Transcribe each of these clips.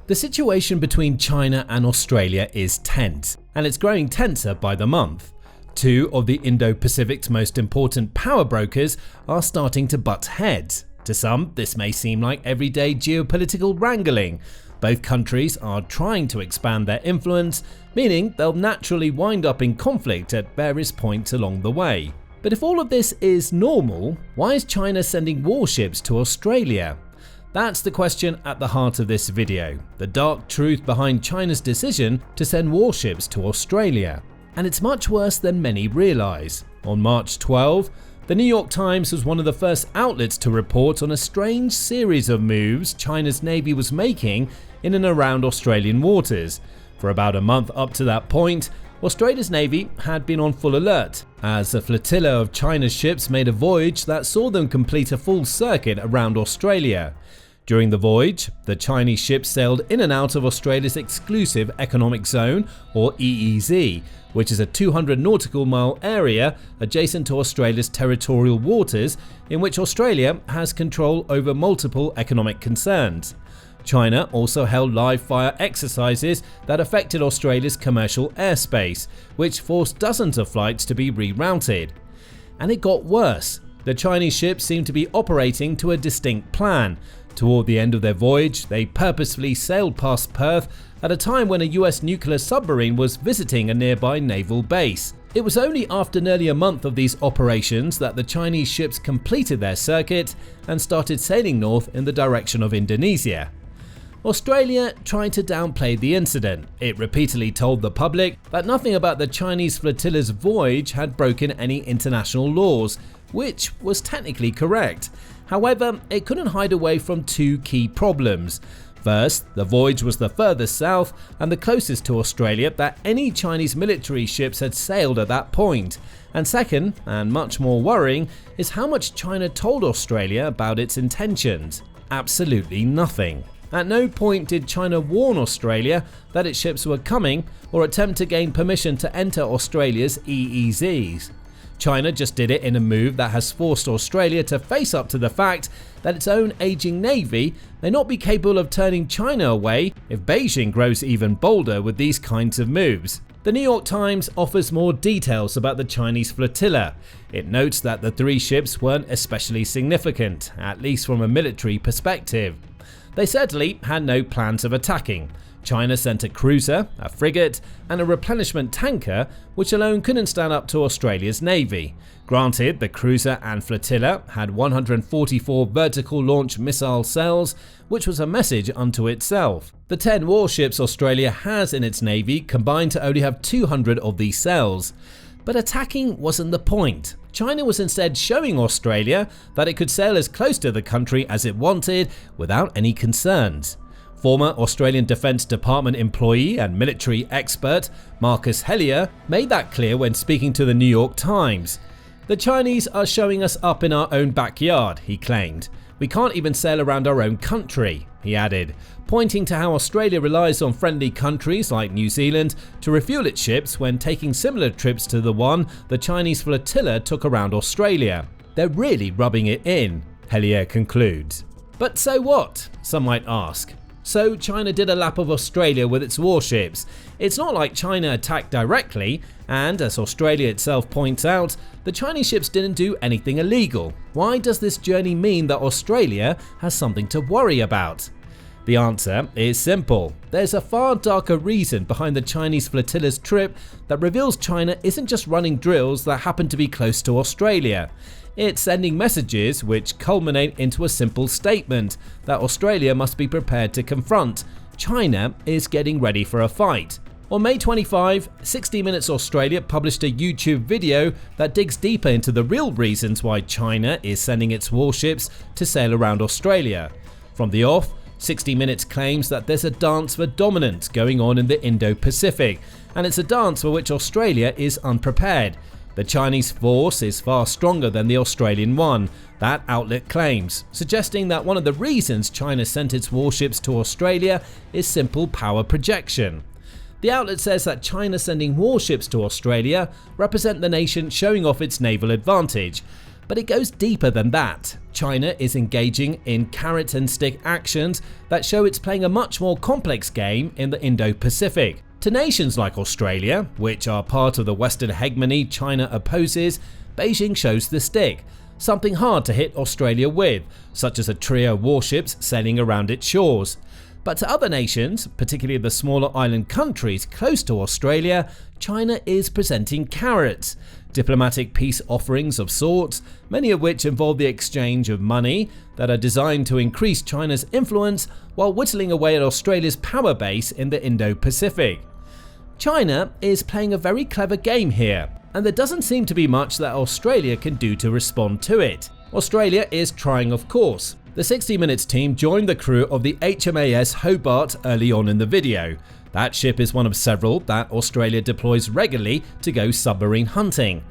The situation between China and Australia is tense, and it's growing tenser by the month. Two of the Indo-Pacific's most important power brokers are starting to butt heads. To some, this may seem like everyday geopolitical wrangling. Both countries are trying to expand their influence, meaning they'll naturally wind up in conflict at various points along the way. But if all of this is normal, why is China sending warships to Australia? That's the question at the heart of this video, the dark truth behind China's decision to send warships to Australia. And it's much worse than many realise. On March 12, the New York Times was one of the first outlets to report on a strange series of moves China's Navy was making in and around Australian waters. For about a month up to that point, Australia's Navy had been on full alert, as a flotilla of China's ships made a voyage that saw them complete a full circuit around Australia. During the voyage, the Chinese ships sailed in and out of Australia's exclusive economic zone, or EEZ, which is a 200 nautical mile area adjacent to Australia's territorial waters, in which Australia has control over multiple economic concerns. China also held live fire exercises that affected Australia's commercial airspace, which forced dozens of flights to be rerouted. And it got worse. The Chinese ships seemed to be operating to a distinct plan. Toward the end of their voyage, they purposefully sailed past Perth at a time when a US nuclear submarine was visiting a nearby naval base. It was only after nearly a month of these operations that the Chinese ships completed their circuit and started sailing north in the direction of Indonesia. Australia tried to downplay the incident. It repeatedly told the public that nothing about the Chinese flotilla's voyage had broken any international laws, which was technically correct. However, it couldn't hide away from two key problems. First, the voyage was the furthest south and the closest to Australia that any Chinese military ships had sailed at that point. And second, and much more worrying, is how much China told Australia about its intentions. Absolutely nothing. At no point did China warn Australia that its ships were coming or attempt to gain permission to enter Australia's EEZs. China just did it in a move that has forced Australia to face up to the fact that its own aging navy may not be capable of turning China away if Beijing grows even bolder with these kinds of moves. The New York Times offers more details about the Chinese flotilla. It notes that the three ships weren't especially significant, at least from a military perspective. They certainly had no plans of attacking. China sent a cruiser, a frigate, and a replenishment tanker, which alone couldn't stand up to Australia's navy. Granted, the cruiser and flotilla had 144 vertical launch missile cells, which was a message unto itself. The 10 warships Australia has in its navy combined to only have 200 of these cells. But attacking wasn't the point. China was instead showing Australia that it could sail as close to the country as it wanted without any concerns. Former Australian Defence Department employee and military expert Marcus Hellier made that clear when speaking to the New York Times. "The Chinese are showing us up in our own backyard," he claimed. "We can't even sail around our own country," he added, pointing to how Australia relies on friendly countries like New Zealand to refuel its ships when taking similar trips to the one the Chinese flotilla took around Australia. "They're really rubbing it in," Hellier concludes. But so what? Some might ask. So China did a lap of Australia with its warships. It's not like China attacked directly, and as Australia itself points out, the Chinese ships didn't do anything illegal. Why does this journey mean that Australia has something to worry about? The answer is simple. There's a far darker reason behind the Chinese flotilla's trip that reveals China isn't just running drills that happen to be close to Australia. It's sending messages which culminate into a simple statement that Australia must be prepared to confront. China is getting ready for a fight. On May 25, 60 Minutes Australia published a YouTube video that digs deeper into the real reasons why China is sending its warships to sail around Australia. From the off, 60 Minutes claims that there's a dance for dominance going on in the Indo-Pacific, and it's a dance for which Australia is unprepared. The Chinese force is far stronger than the Australian one, that outlet claims, suggesting that one of the reasons China sent its warships to Australia is simple power projection. The outlet says that China sending warships to Australia represent the nation showing off its naval advantage. But it goes deeper than that. China is engaging in carrot and stick actions that show it's playing a much more complex game in the Indo-Pacific. To nations like Australia, which are part of the Western hegemony China opposes, Beijing shows the stick, something hard to hit Australia with, such as a trio of warships sailing around its shores. But to other nations, particularly the smaller island countries close to Australia, China is presenting carrots. Diplomatic peace offerings of sorts, many of which involve the exchange of money, that are designed to increase China's influence while whittling away at Australia's power base in the Indo-Pacific. China is playing a very clever game here, and there doesn't seem to be much that Australia can do to respond to it. Australia is trying, of course. The 60 Minutes team joined the crew of the HMAS Hobart early on in the video. That ship is one of several that Australia deploys regularly to go submarine hunting.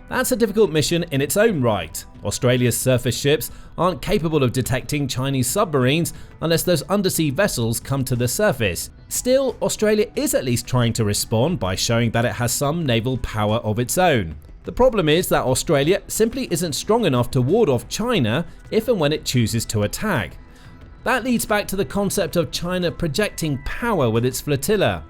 That's a difficult mission in its own right. Australia's surface ships aren't capable of detecting Chinese submarines unless those undersea vessels come to the surface. Still, Australia is at least trying to respond by showing that it has some naval power of its own. The problem is that Australia simply isn't strong enough to ward off China if and when it chooses to attack. That leads back to the concept of China projecting power with its flotilla.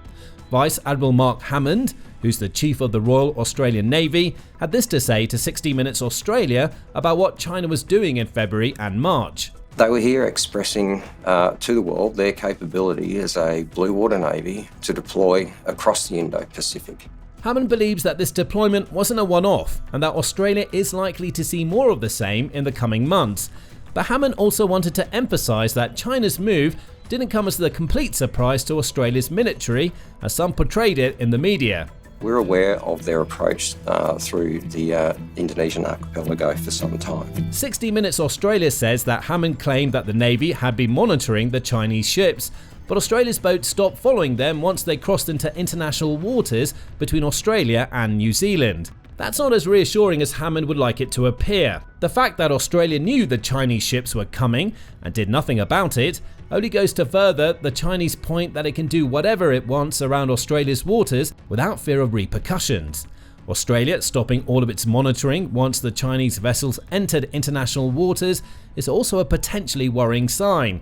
Vice Admiral Mark Hammond, who's the chief of the Royal Australian Navy, had this to say to 60 Minutes Australia about what China was doing in February and March. They were here expressing to the world their capability as a blue water navy to deploy across the Indo-Pacific. Hammond believes that this deployment wasn't a one-off and that Australia is likely to see more of the same in the coming months. But Hammond also wanted to emphasise that China's move didn't come as a complete surprise to Australia's military, as some portrayed it in the media. We're aware of their approach through the Indonesian archipelago for some time. 60 Minutes Australia says that Hammond claimed that the Navy had been monitoring the Chinese ships, but Australia's boats stopped following them once they crossed into international waters between Australia and New Zealand. That's not as reassuring as Hammond would like it to appear. The fact that Australia knew the Chinese ships were coming and did nothing about it only goes to further the Chinese point that it can do whatever it wants around Australia's waters without fear of repercussions. Australia stopping all of its monitoring once the Chinese vessels entered international waters is also a potentially worrying sign.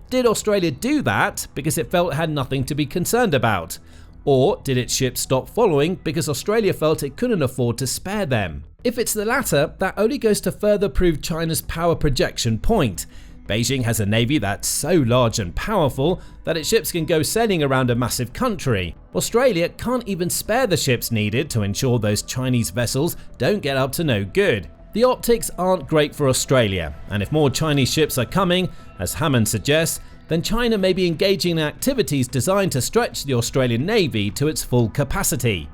Did Australia do that because it felt it had nothing to be concerned about? Or did its ships stop following because Australia felt it couldn't afford to spare them? If it's the latter, that only goes to further prove China's power projection point. Beijing has a navy that's so large and powerful that its ships can go sailing around a massive country. Australia can't even spare the ships needed to ensure those Chinese vessels don't get up to no good. The optics aren't great for Australia, and if more Chinese ships are coming, as Hammond suggests, then China may be engaging in activities designed to stretch the Australian Navy to its full capacity.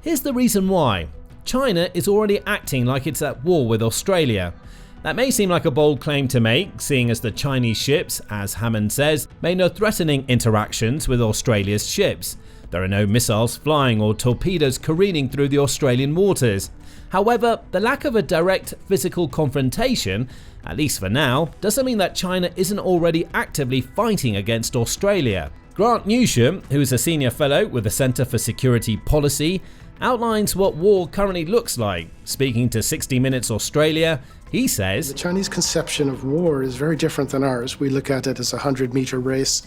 Here's the reason why. China is already acting like it's at war with Australia. That may seem like a bold claim to make, seeing as the Chinese ships, as Hammond says, made no threatening interactions with Australia's ships. There are no missiles flying or torpedoes careening through the Australian waters. However, the lack of a direct physical confrontation, at least for now, doesn't mean that China isn't already actively fighting against Australia. Grant Newsham, who is a senior fellow with the Centre for Security Policy, outlines what war currently looks like. Speaking to 60 Minutes Australia, he says, "The Chinese conception of war is very different than ours. We look at it as a 100-meter race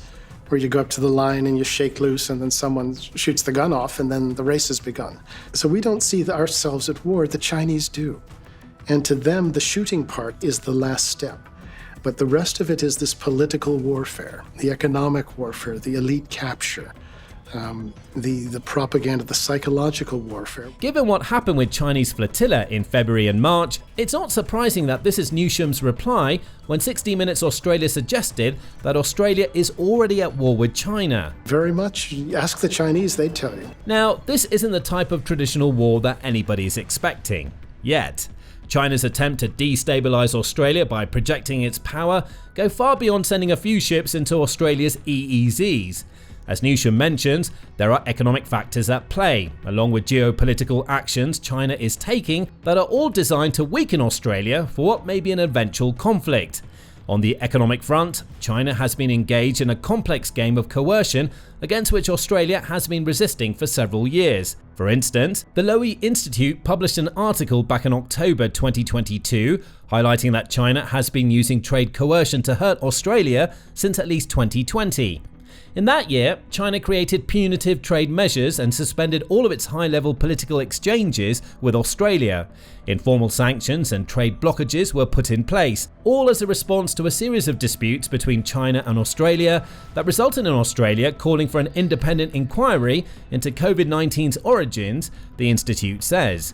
where you go up to the line and you shake loose and then someone shoots the gun off and then the race has begun. So we don't see ourselves at war. The Chinese do. And to them, the shooting part is the last step. But the rest of it is this political warfare, the economic warfare, the elite capture, the propaganda, the psychological warfare." Given what happened with Chinese flotilla in February and March, it's not surprising that this is Newsham's reply when 60 Minutes Australia suggested that Australia is already at war with China. Very much. Ask the Chinese, they'd tell you. Now, this isn't the type of traditional war that anybody's expecting. Yet. China's attempt to destabilise Australia by projecting its power go far beyond sending a few ships into Australia's EEZs. As Newsham mentions, there are economic factors at play, along with geopolitical actions China is taking that are all designed to weaken Australia for what may be an eventual conflict. On the economic front, China has been engaged in a complex game of coercion against which Australia has been resisting for several years. For instance, the Lowy Institute published an article back in October 2022 highlighting that China has been using trade coercion to hurt Australia since at least 2020. In that year, China created punitive trade measures and suspended all of its high-level political exchanges with Australia. Informal sanctions and trade blockages were put in place, all as a response to a series of disputes between China and Australia that resulted in Australia calling for an independent inquiry into COVID-19's origins, the Institute says.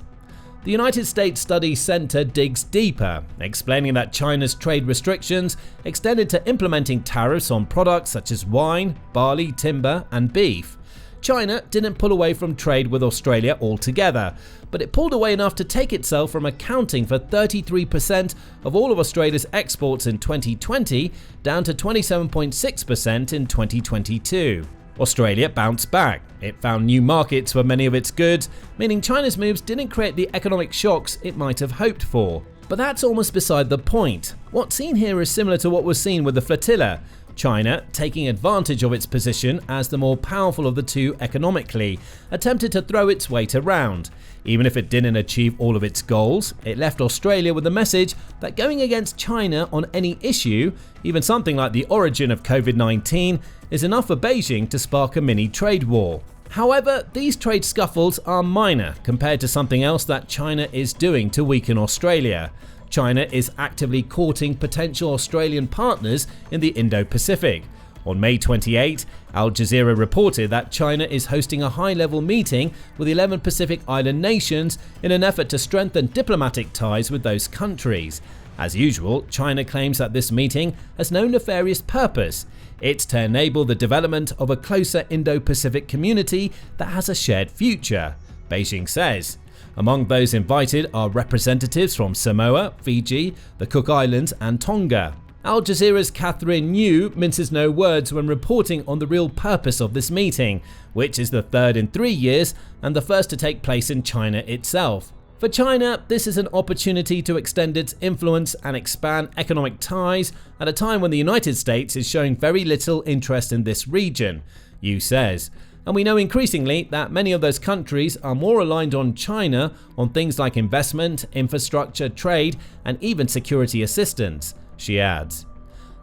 The United States Studies Center digs deeper, explaining that China's trade restrictions extended to implementing tariffs on products such as wine, barley, timber, and beef. China didn't pull away from trade with Australia altogether, but it pulled away enough to take itself from accounting for 33% of all of Australia's exports in 2020 down to 27.6% in 2022. Australia bounced back. It found new markets for many of its goods, meaning China's moves didn't create the economic shocks it might have hoped for. But that's almost beside the point. What's seen here is similar to what was seen with the flotilla. China, taking advantage of its position as the more powerful of the two economically, attempted to throw its weight around. Even if it didn't achieve all of its goals, it left Australia with the message that going against China on any issue, even something like the origin of COVID-19, is enough for Beijing to spark a mini trade war. However, these trade scuffles are minor compared to something else that China is doing to weaken Australia. China is actively courting potential Australian partners in the Indo-Pacific. On May 28, Al Jazeera reported that China is hosting a high-level meeting with 11 Pacific Island nations in an effort to strengthen diplomatic ties with those countries. As usual, China claims that this meeting has no nefarious purpose. It's to enable the development of a closer Indo-Pacific community that has a shared future, Beijing says. Among those invited are representatives from Samoa, Fiji, the Cook Islands and Tonga. Al Jazeera's Catherine New minces no words when reporting on the real purpose of this meeting, which is the third in 3 years and the first to take place in China itself. For China, this is an opportunity to extend its influence and expand economic ties at a time when the United States is showing very little interest in this region, Yu says. And we know increasingly that many of those countries are more aligned on China on things like investment, infrastructure, trade, and even security assistance, she adds.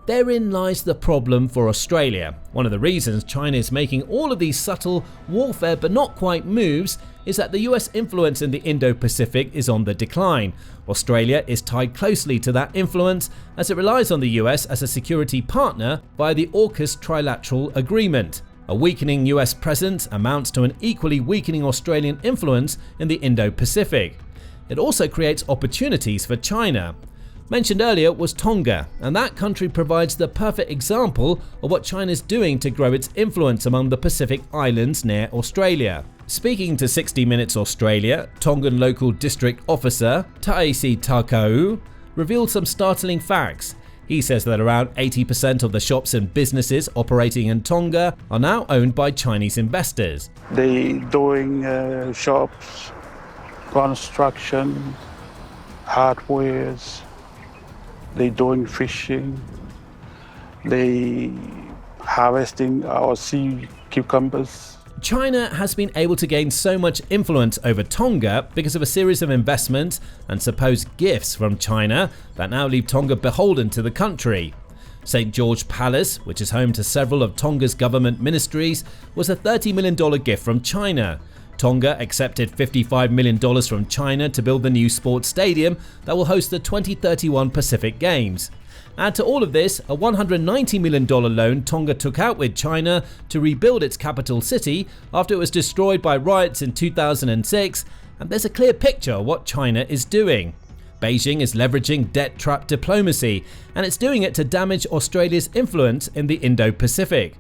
Therein lies the problem for Australia. One of the reasons China is making all of these subtle warfare but not quite moves is that the US influence in the Indo-Pacific is on the decline. Australia is tied closely to that influence as it relies on the US as a security partner via the AUKUS trilateral agreement. A weakening US presence amounts to an equally weakening Australian influence in the Indo-Pacific. It also creates opportunities for China. Mentioned earlier was Tonga, and that country provides the perfect example of what China's doing to grow its influence among the Pacific Islands near Australia. Speaking to 60 Minutes Australia, Tongan local district officer Taisi Takau revealed some startling facts. He says that around 80% of the shops and businesses operating in Tonga are now owned by Chinese investors. They doing shops, construction, hardwares, they doing fishing, they harvesting our sea cucumbers. China has been able to gain so much influence over Tonga because of a series of investments and supposed gifts from China that now leave Tonga beholden to the country. St. George Palace, which is home to several of Tonga's government ministries, was a $30 million gift from China. Tonga accepted $55 million from China to build the new sports stadium that will host the 2031 Pacific Games. Add to all of this a $190 million loan Tonga took out with China to rebuild its capital city after it was destroyed by riots in 2006, and there's a clear picture of what China is doing. Beijing is leveraging debt trap diplomacy, and it's doing it to damage Australia's influence in the Indo-Pacific.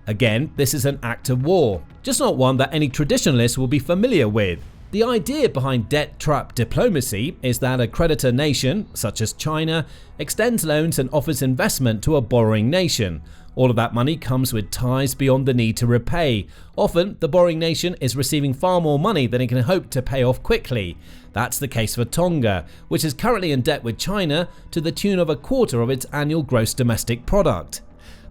Again, this is an act of war, just not one that any traditionalist will be familiar with. The idea behind debt trap diplomacy is that a creditor nation, such as China, extends loans and offers investment to a borrowing nation, All of that money comes with ties beyond the need to repay. Often, the borrowing nation is receiving far more money than it can hope to pay off quickly. That's the case for Tonga, which is currently in debt with China to the tune of a quarter of its annual gross domestic product.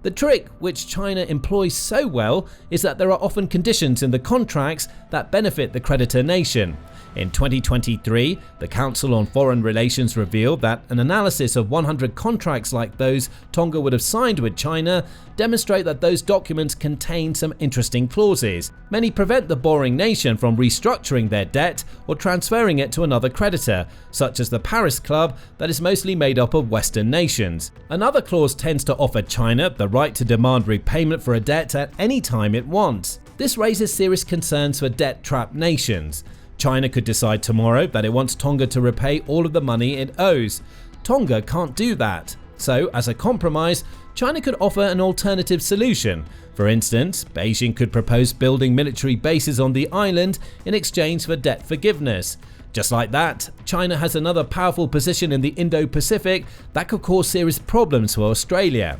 The trick which China employs so well is that there are often conditions in the contracts that benefit the creditor nation. In 2023, the Council on Foreign Relations revealed that an analysis of 100 contracts like those Tonga would have signed with China demonstrate that those documents contain some interesting clauses. Many prevent the borrowing nation from restructuring their debt or transferring it to another creditor, such as the Paris Club that is mostly made up of Western nations. Another clause tends to offer China the right to demand repayment for a debt at any time it wants. This raises serious concerns for debt-trapped nations. China could decide tomorrow that it wants Tonga to repay all of the money it owes. Tonga can't do that. So, as a compromise, China could offer an alternative solution. For instance, Beijing could propose building military bases on the island in exchange for debt forgiveness. Just like that, China has another powerful position in the Indo-Pacific that could cause serious problems for Australia.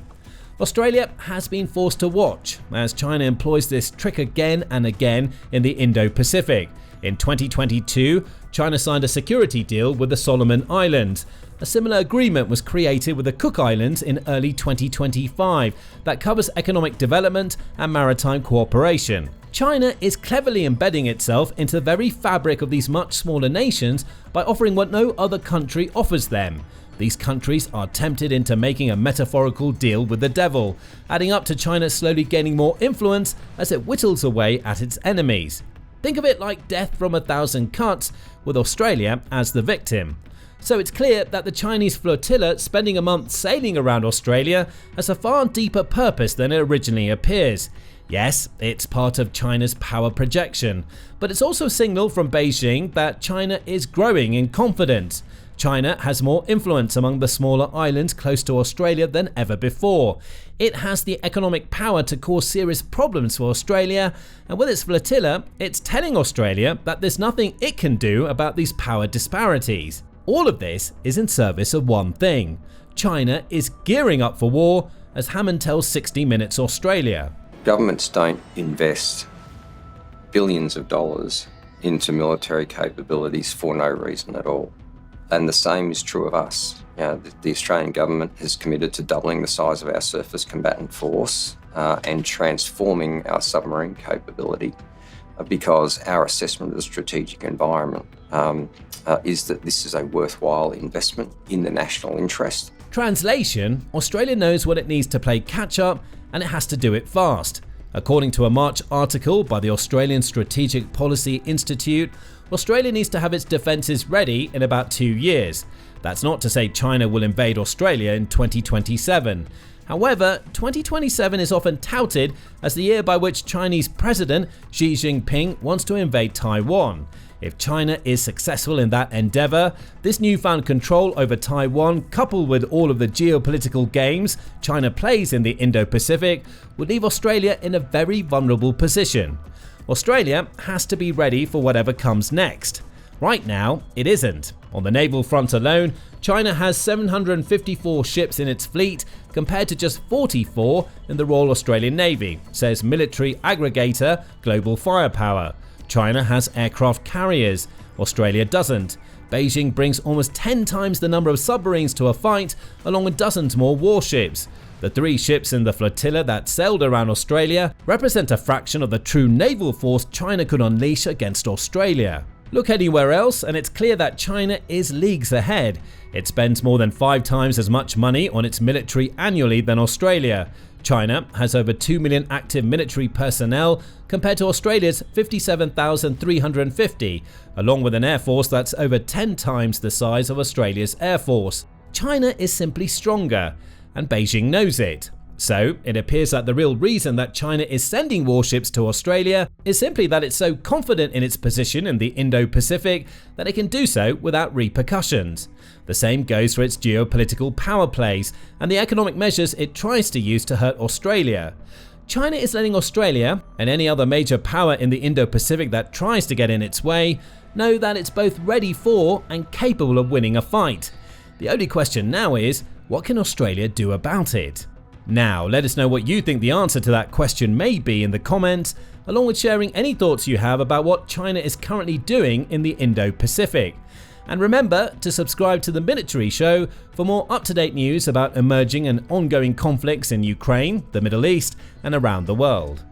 Australia has been forced to watch as China employs this trick again and again in the Indo-Pacific. In 2022, China signed a security deal with the Solomon Islands. A similar agreement was created with the Cook Islands in early 2025 that covers economic development and maritime cooperation. China is cleverly embedding itself into the very fabric of these much smaller nations by offering what no other country offers them. These countries are tempted into making a metaphorical deal with the devil, adding up to China slowly gaining more influence as it whittles away at its enemies. Think of it like death from 1,000 cuts, with Australia as the victim. So it's clear that the Chinese flotilla spending a month sailing around Australia has a far deeper purpose than it originally appears. Yes, it's part of China's power projection, but it's also a signal from Beijing that China is growing in confidence. China has more influence among the smaller islands close to Australia than ever before. It has the economic power to cause serious problems for Australia, and with its flotilla, it's telling Australia that there's nothing it can do about these power disparities. All of this is in service of one thing. China is gearing up for war, as Hammond tells 60 Minutes Australia. Governments don't invest billions of dollars into military capabilities for no reason at all. And the same is true of us. The Australian government is committed to doubling the size of our surface combatant force and transforming our submarine capability because our assessment of the strategic environment is that this is a worthwhile investment in the national interest. Translation: Australia knows what it needs to play catch-up, and it has to do it fast. According to a March article by the Australian Strategic Policy Institute, Australia needs to have its defences ready in about 2 years. That's not to say China will invade Australia in 2027. However, 2027 is often touted as the year by which Chinese President Xi Jinping wants to invade Taiwan. If China is successful in that endeavour, this newfound control over Taiwan, coupled with all of the geopolitical games China plays in the Indo-Pacific, would leave Australia in a very vulnerable position. Australia has to be ready for whatever comes next. Right now, it isn't. On the naval front alone, China has 754 ships in its fleet compared to just 44 in the Royal Australian Navy, says military aggregator Global Firepower. China has aircraft carriers, Australia doesn't. Beijing brings almost 10 times the number of submarines to a fight, along with dozens more warships. The 3 ships in the flotilla that sailed around Australia represent a fraction of the true naval force China could unleash against Australia. Look anywhere else and it's clear that China is leagues ahead. It spends more than 5 times as much money on its military annually than Australia. China has over 2 million active military personnel compared to Australia's 57,350, along with an air force that's over 10 times the size of Australia's air force. China is simply stronger, and Beijing knows it. So, it appears that the real reason that China is sending warships to Australia is simply that it's so confident in its position in the Indo-Pacific that it can do so without repercussions. The same goes for its geopolitical power plays and the economic measures it tries to use to hurt Australia. China is letting Australia, and any other major power in the Indo-Pacific that tries to get in its way, know that it's both ready for and capable of winning a fight. The only question now is, what can Australia do about it? Now, let us know what you think the answer to that question may be in the comments, along with sharing any thoughts you have about what China is currently doing in the Indo-Pacific. And remember to subscribe to The Military Show for more up-to-date news about emerging and ongoing conflicts in Ukraine, the Middle East, and around the world.